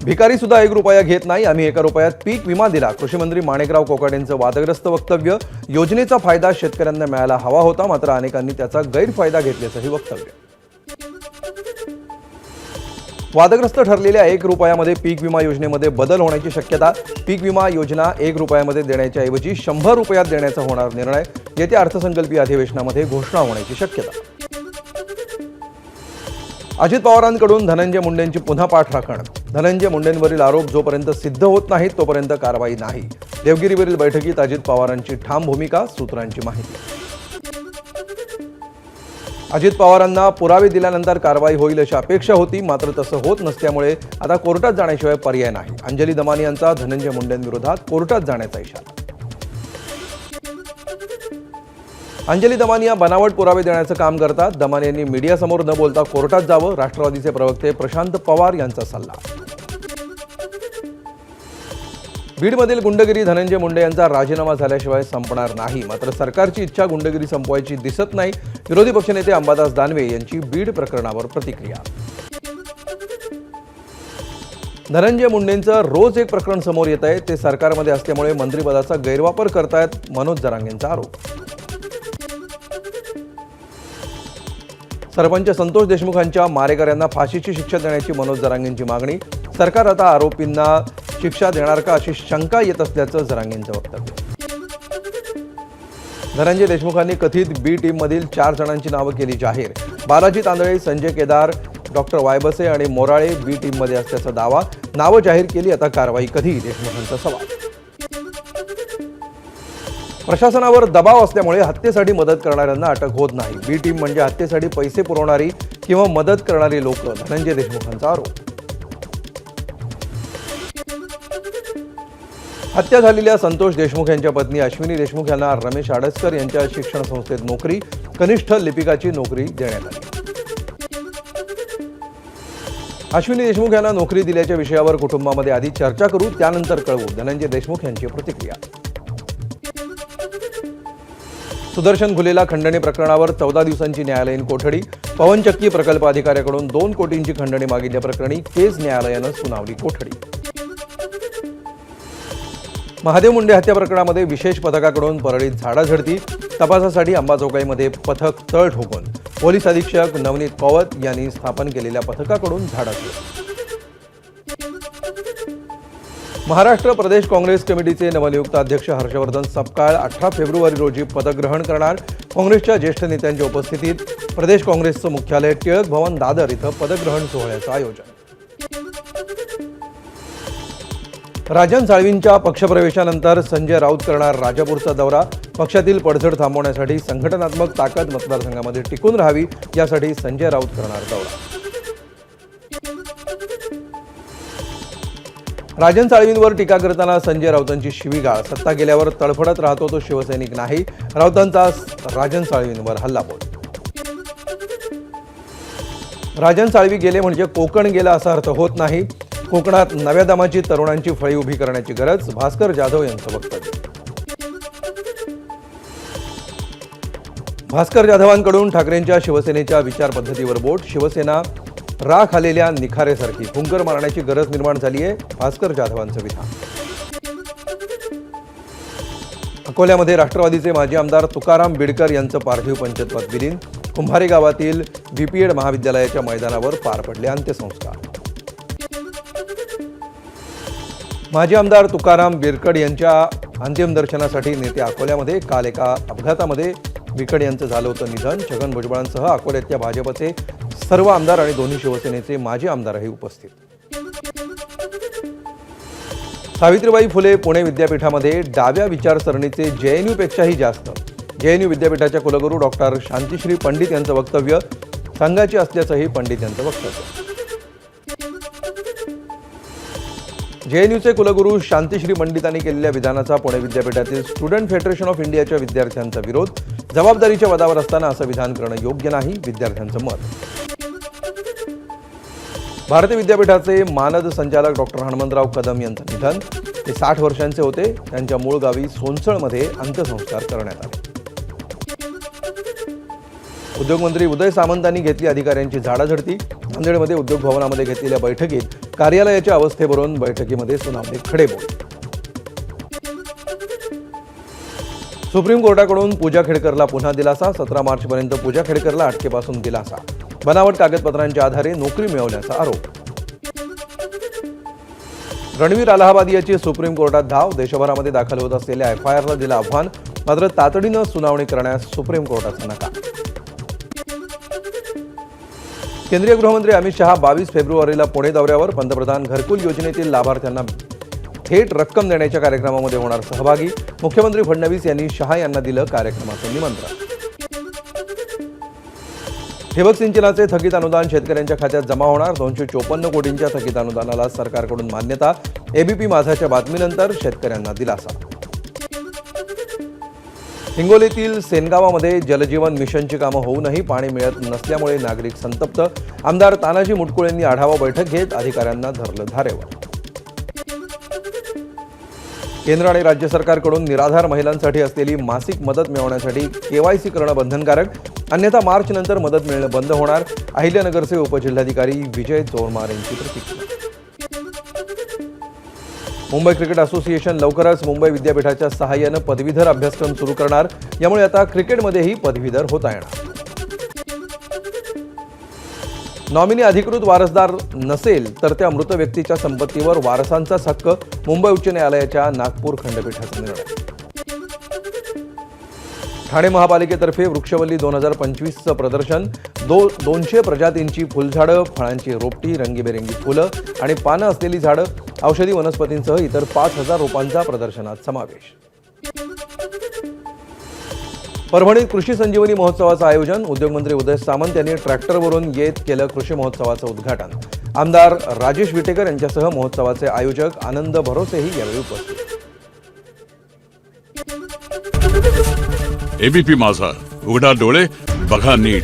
भिकारी सुद्धा 1 रुपया घेत नाही, आम्ही 1 रुपयात पीक विमा दिला. कृषी मंत्री माणिकराव कोकाटेंचं वादग्रस्त वक्तव्य. योजनेचा फायदा शेतकऱ्यांना मिळायला हवा होता, मात्र अनेकांनी त्याचा गैरफायदा घेतल्याचंही वक्तव्य. वादग्रस्त ठरलेल्या 1 रुपयामध्ये पीक विमा योजनेमध्ये बदल होण्याची शक्यता. पीक विमा योजना 1 रुपयामध्ये देण्याच्या ऐवजी 100 रुपयात देण्याचा होणार निर्णय. येत्या अर्थसंकल्पीय अधिवेशनामध्ये घोषणा होण्याची शक्यता. अजित पवारांकडून धनंजय मुंडेंची पुन्हा पाठराखण. धनंजय मुंडेंवरील आरोप जोपर्यंत सिद्ध होत नाहीत तोपर्यंत कारवाई नाही. देवगिरीवरील बैठकीत अजित पवारांची ठाम भूमिका. सूत्रांची माहिती. अजित पवारांना पुरावे दिल्यानंतर कारवाई होईल अशी अपेक्षा होती, मात्र तसं होत नसल्यामुळे आता कोर्टात जाण्याशिवाय पर्याय नाही. अंजली दमानी यांचा धनंजय मुंडेंविरोधात कोर्टात जाण्याचा इशारा. अंजली दमानी या बनावट पुरावे देण्याचं काम करतात. दमानी यांनी मीडियासमोर न बोलता कोर्टात जावं. राष्ट्रवादीचे प्रवक्ते प्रशांत पवार यांचा सल्ला. बीडमधील गुंडगिरी. धनंजय मुंडे यांचा राजीनामा झाल्याशिवाय संपणार नाही, मात्र सरकारची इच्छा गुंडगिरी संपवायची दिसत नाही. विरोधी पक्षनेते अंबादास दानवे यांची बीड प्रकरणावर प्रतिक्रिया. धनंजय मुंडेंचं रोज एक प्रकरण समोर येत आहे. ते सरकारमध्ये असल्यामुळे मंत्रिपदाचा गैरवापर करतायत. मनोज जरांगेंचा आरोप. सरपंच संतोष देशमुखांच्या मारेकऱ्यांना फाशीची शिक्षा देण्याची मनोज जरांगेंची मागणी. सरकार आता आरोपींना शिक्षा देणार का अशी शंका येत असल्याचं जरांगेंचं वक्तव्य. धनंजय देशमुखांनी कथित बी टीममधील 4 जणांची नावं केली जाहीर. बालाजी तांदळे, संजय केदार, डॉक्टर वायबसे आणि मोराळे बी टीममध्ये असल्याचा दावा. नावं जाहीर केली, आता कारवाई कधी? देशमुखांचा सवाल. प्रशासनावर दबाव असल्यामुळे हत्येसाठी मदत करणाऱ्यांना अटक होत नाही. बी टीम म्हणजे हत्येसाठी पैसे पुरवणारी किंवा मदत करणारी लोक. धनंजय देशमुखांचा आरोप. हत्या झालेल्या संतोष देशमुख यांच्या पत्नी अश्विनी देशमुख यांना रमेश आडसकर यांच्या शिक्षण संस्थेत नोकरी. कनिष्ठ लिपिकाची नोकरी देण्यात आली. अश्विनी देशमुख यांना नोकरी दिल्याच्या विषयावर कुटुंबामध्ये आधी चर्चा करू, त्यानंतर कळवू. धनंजय देशमुख यांची प्रतिक्रिया. सुदर्शन घुलेला खंडणी प्रकरणावर 14 दिवसांची न्यायालयीन कोठडी. पवनचक्की प्रकल्प अधिकाऱ्याकडून 2 कोटींची खंडणी मागितल्याप्रकरणी केज न्यायालयानं सुनावली कोठडी. महादेव मुंडे हत्या प्रकरणामध्ये विशेष पथकाकडून परळीत झाडाझडती. तपासासाठी अंबाजोगाईमध्ये पथक तळ ठोकून. पोलीस अधीक्षक नवनीत कौवत यांनी स्थापन केलेल्या पथकाकडून झाडाझडती. महाराष्ट्र प्रदेश काँग्रेस कमिटीचे नवनियुक्त अध्यक्ष हर्षवर्धन सपकाळ 18 फेब्रुवारी रोजी पदग्रहण करणार. काँग्रेसच्या ज्येष्ठ नेत्यांच्या उपस्थितीत प्रदेश काँग्रेसचं मुख्यालय टिळक भवन दादर इथं पदग्रहण सोहळ्याचं आयोजन. राजन साळवींच्या पक्षप्रवेशानंतर संजय राऊत करणार राजापूरचा दौरा. पक्षातील पडझड थांबवण्यासाठी संघटनात्मक ताकद मतदारसंघामध्ये टिकून राहावी, यासाठी संजय राऊत करणार दौरा. राजन साळवींवर टीका करताना संजय राऊतांची शिवीगाळ. सत्ता गेल्यावर तळफडत राहतो तो शिवसैनिक नाही. राऊतांचा राजन साळवींवर हल्लाबोल. राजन साळवी गेले म्हणजे कोकण गेला असा अर्थ होत नाही. कोकणात नव्या दमाची तरुणांची फळी उभी करण्याची गरज. भास्कर जाधव यांचं वक्तव्य. भास्कर जाधवांकडून ठाकरेंच्या शिवसेनेच्या विचार पद्धतीवर बोट. शिवसेना राख आलेल्या निखारेसारखी. फुंकर मारण्याची गरज निर्माण झाली आहे. भास्कर जाधवांचं विधान. अकोल्यामध्ये राष्ट्रवादीचे माजी आमदार तुकाराम बिडकर यांचं पार्थिव पंचत्वात विलीन. कुंभारे गावातील बीपीएड महाविद्यालयाच्या मैदानावर पार पडले अंत्यसंस्कार. माजी आमदार तुकाराम बिरकड यांच्या अंतिम दर्शनासाठी नेते अकोल्यामध्ये. काल एका अपघातामध्ये बिरकड यांचं झालं होतं निधन. छगन भुजबळांसह अकोल्याच्या भाजपचे सर्व आमदार आणि दोन्ही शिवसेनेचे माजी आमदारही उपस्थित. सावित्रीबाई फुले पुणे विद्यापीठामध्ये डाव्या विचारसरणीचे जेएनयूपेक्षाही जास्त. जेएनयू विद्यापीठाच्या कुलगुरू डॉक्टर शांतिश्री पंडित यांचं वक्तव्य संघाचे असल्याचंही पंडित यांचं वक्तव्य. जेएनयूचे कुलगुरू शांतिश्री पंडितांनी केलेल्या विधानाचा पुणे विद्यापीठातील स्टुडंट फेडरेशन ऑफ इंडियाच्या विद्यार्थ्यांचा विरोध. जबाबदारीच्या पदावर असताना असं विधान करणं योग्य नाही, विद्यार्थ्यांचं मत. भारतीय विद्यापीठाचे मानद संचालक डॉक्टर हनुमंतराव कदम यांचं निधन. ते 60 वर्षांचे होते. त्यांच्या मूळ गावी सोनसळमध्ये अंत्यसंस्कार करण्यात आले. उद्योगमंत्री उदय सामंतांनी घेतली अधिकाऱ्यांची झाडाझडती. नांदेडमध्ये उद्योग भवनामध्ये घेतलेल्या बैठकीत कार्यालयाच्या अवस्थेवरून बैठकीमध्ये सुनावणी खडेबोल. सुप्रीम कोर्टाकडून पूजा खेडकरला पुन्हा दिलासा. 17 मार्चपर्यंत पूजा खेडकरला अटकेपासून दिलासा. बनावट कागदपत्रांच्या आधारे नोकरी मिळवल्याचा आरोप. रणवीर अलाहाबादी याची सुप्रीम कोर्टात धाव. देशभरामध्ये दाखल होत असलेल्या FIRला दिलं आव्हान. मात्र तातडीनं सुनावणी करण्यास सुप्रीम कोर्टाचा नकार. केंद्रीय गृहमंत्री अमित शहा 22 फेब्रुवारीला पुणे दौऱ्यावर. पंतप्रधान घरकुल योजनेतील लाभार्थ्यांना थेट रक्कम देण्याच्या कार्यक्रमामध्ये होणार सहभागी. मुख्यमंत्री फडणवीस यांनी शहा यांना दिलं कार्यक्रमाचं निमंत्रण. ठिबक सिंचनाचे थकीत अनुदान शेतकऱ्यांच्या खात्यात जमा होणार. 254 कोटींच्या थकीत अनुदानाला सरकारकडून मान्यता. ABP माझाच्या बातमीनंतर शेतकऱ्यांना दिलासा. हिंगोलीतील सेनगावामध्ये जलजीवन मिशनची कामं होऊनही पाणी मिळत नसल्यामुळे नागरिक संतप्त. आमदार तानाजी मुटकुळेंनी आढावा बैठक घेत अधिकाऱ्यांना धरलं धारेवर. केंद्र आणि राज्य सरकारकडून निराधार महिलांसाठी असलेली मासिक मदत मिळवण्यासाठी KYC करणं बंधनकारक. अन्यथा मार्च नंतर मदत मिळणं बंद होणार. अहिल्यानगरचे उपजिल्हाधिकारी विजय चोरमार यांची प्रतिक्रिया. मुंबई क्रिकेट असोसिएशन लवकरच मुंबई विद्यापीठाच्या सहाय्यानं पदवीधर अभ्यासक्रम सुरू करणार. यामुळे आता क्रिकेटमध्येही पदवीधर होता येणार. नॉमिनी अधिकृत वारसदार नसेल तर त्या मृत व्यक्तीच्या संपत्तीवर वारसांचाच हक्क. मुंबई उच्च न्यायालयाच्या नागपूर खंडपीठाचा निर्णय. ठाणे महापालिकेतर्फे वृक्षवल्ली 2025चं प्रदर्शन. 200 प्रजातींची फुलझाडं, फळांची रोपटी, रंगीबेरंगी फुलं आणि पानं असलेली झाडं, औषधी वनस्पतींसह इतर 5000 रोपांचा प्रदर्शनात समावेश. परभणीत कृषी संजीवनी महोत्सवाचं आयोजन. उद्योगमंत्री उदय सामंत यांनी ट्रॅक्टरवरून येत केलं कृषी महोत्सवाचं उद्घाटन. आमदार राजेश विटेकर यांच्यासह महोत्सवाचे आयोजक आनंद भरोसेही यावेळी उपस्थित. ABP माझा, उघडा डोळे बघा नीट.